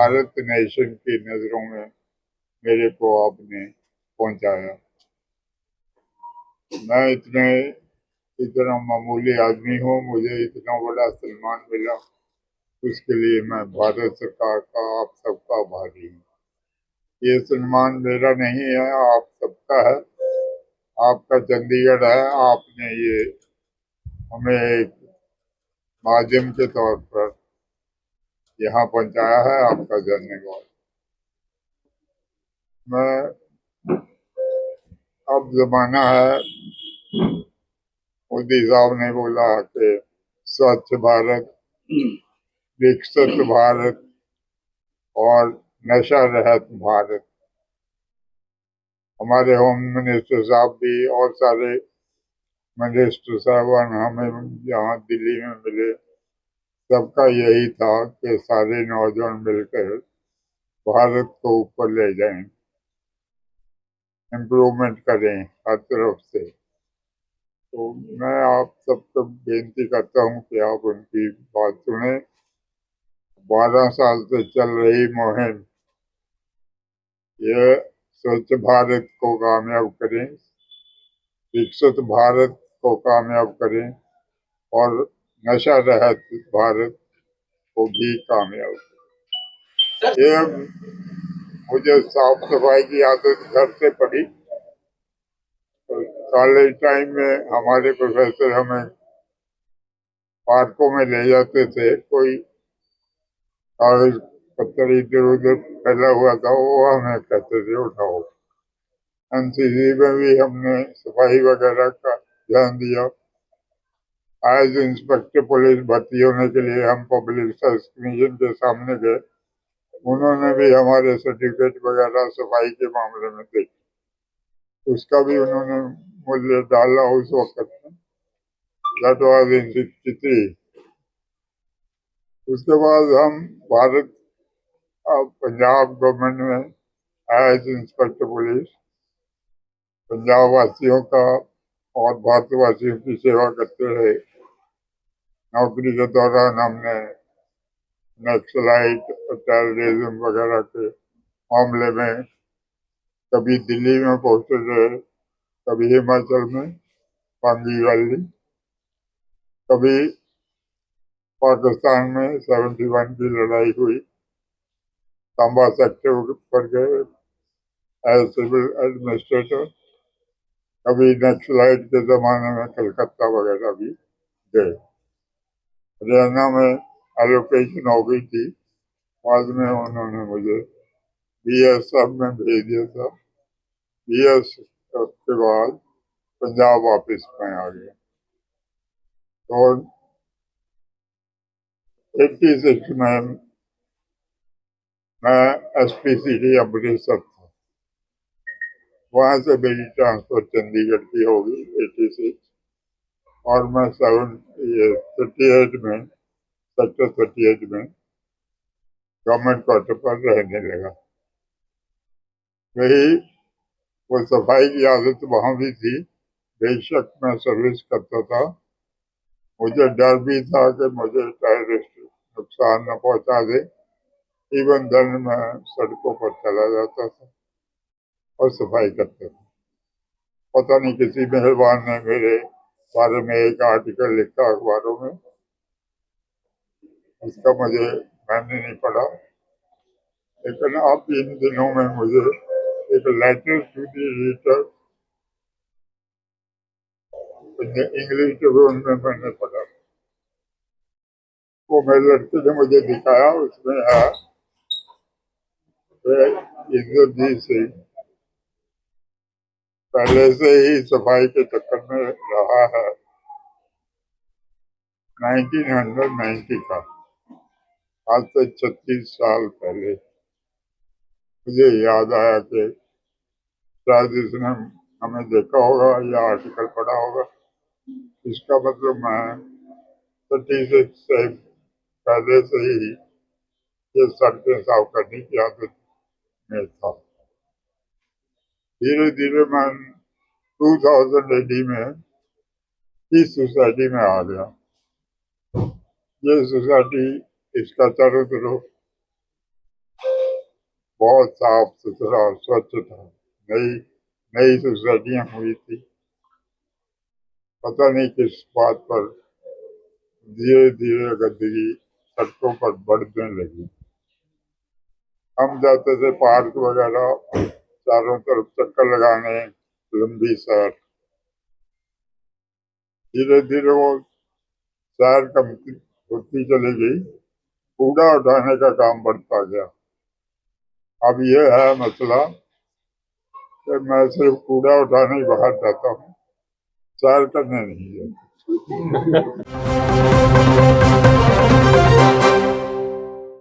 Bharat nation की नज़रों में मेरे को आपने पहुंचाया। मैं इतना मामूली आदमी हूँ, मुझे इतना बड़ा सम्मान मिला, उसके लिए मैं भारत सरकार का, आप सबका आभारी हूँ। ये सम्मान मेरा नहीं है, आप सबका है, आपका चंडीगढ़ है। आपने ये हमें एक माध्यम के तौर पर यहाँ पहुंचाया है, आपका धन्यवाद। मैं अब जमाना है, मोदी साहब ने बोला कि स्वच्छ भारत, विकसित भारत और नशा रहित भारत। हमारे होम मिनिस्टर साहब भी और सारे मिनिस्टर साहबान हमें यहाँ दिल्ली में मिले, सबका यही था कि सारे नौजवान मिलकर भारत को ऊपर ले जाएं, इम्प्रूवमेंट करें हर तरफ से। तो मैं आप सबको बेनती करता हूँ कि आप उनकी बात सुने। 12 साल से चल रही मुहिम, ये स्वच्छ भारत को कामयाब करें, विकसित भारत को कामयाब करें और नशा रहित भारत को भी कामयाब करें। ये मुझे साफ सफाई की आदत घर से पड़ी। तो कॉलेज टाइम में हमारे प्रोफेसर हमें पार्कों में ले जाते थे, कोई कागज पत्थर इधर उधर फैला हुआ था, वो हमें कहते थे उठाओ। एनसीसी में भी हमने सफाई वगैरह का ध्यान दिया। एज इंस्पेक्टर पुलिस भर्ती होने के लिए हम पब्लिक सर्विस कमीशन के सामने गए, उन्होंने भी हमारे सर्टिफिकेट वगैरह सफाई के मामले में देखे, उसका भी उन्होंने मूल्य डाला उस वक्त में। That was in 63। उसके बाद हम भारत पंजाब गवर्नमेंट में एज इंस्पेक्टर पुलिस पंजाब वासियों का और भारतवासियों की सेवा करते रहे। नौकरी के दौरान हमने नक्सलाइट, टेररिज्म वगैरह के मामले में कभी दिल्ली में पहुंचे रहे, कभी हिमाचल में पांगी वैली, कभी पाकिस्तान में 71 की लड़ाई हुई, सांबा सेक्टर पर गए एज सिविल एडमिनिस्ट्रेटर, कभी नक्सलाइट के जमाने में कलकत्ता वगैरह भी गए। हरियाणा में एलोकेशन हो गई थी, बाद में उन्होंने मुझे बीएसएफ में भेज दिया था। बीएसएफ के बाद पंजाब वापस में आ गया। तो 86 में मैं एसपीसीटी अमृतसर था, वहां से मेरी ट्रांसफर चंडीगढ़ की होगी 86, और मैं 38 में, सेक्टर 38 में गवर्नमेंट क्वार्टर पर रहने लगा। वही वो सफाई की आदत वहां भी थी, बेशक मैं सर्विस करता था, मुझे डर भी था कि मुझे टेररिस्ट नुकसान न पहुंचा दे। इवन दिन मैं सड़कों पर चला जाता था और सफाई करता था। पता नहीं किसी मेहरबान ने मेरे बारे में एक आर्टिकल लिखा अखबारों में, उसका मैंने नहीं पढ़ा, लेकिन अब इन दिनों में मुझे एक letter to the editor English Tribune में मैंने पढ़ा। वो मेरे लड़के ने मुझे दिखाया, उसमें है इंद्रजीत सिंह पहले से ही सफाई के चक्कर में रहा है, 1990 का, आज से 36 साल पहले। मुझे याद आया कि शायद इसने हमें देखा होगा या आर्टिकल पढ़ा होगा। इसका मतलब मैं 36 से पहले से ही ये सड़कें साफ करने की आदत में था। धीरे धीरे मैं 2080 में इस सोसाइटी में आ गया। ये सोसाइटी, इसका चारों तरफ बहुत साफ सुथरा और स्वच्छ था। नई नई सोसाइटियां हुई थी। पता नहीं किस बात पर धीरे धीरे गंदगी सड़कों पर बढ़ने लगी। हम जाते थे पार्क वगैरह, चारों तरफ चक्कर लगाने, लंबी सैर। धीरे धीरे वो सैर कम होती चली गई, कूड़ा उठाने का काम बढ़ता गया। अब ये है मसला कि मैं सिर्फ कूड़ा उठाने ही बाहर जाता हूँ, सैर करने नहीं जाता।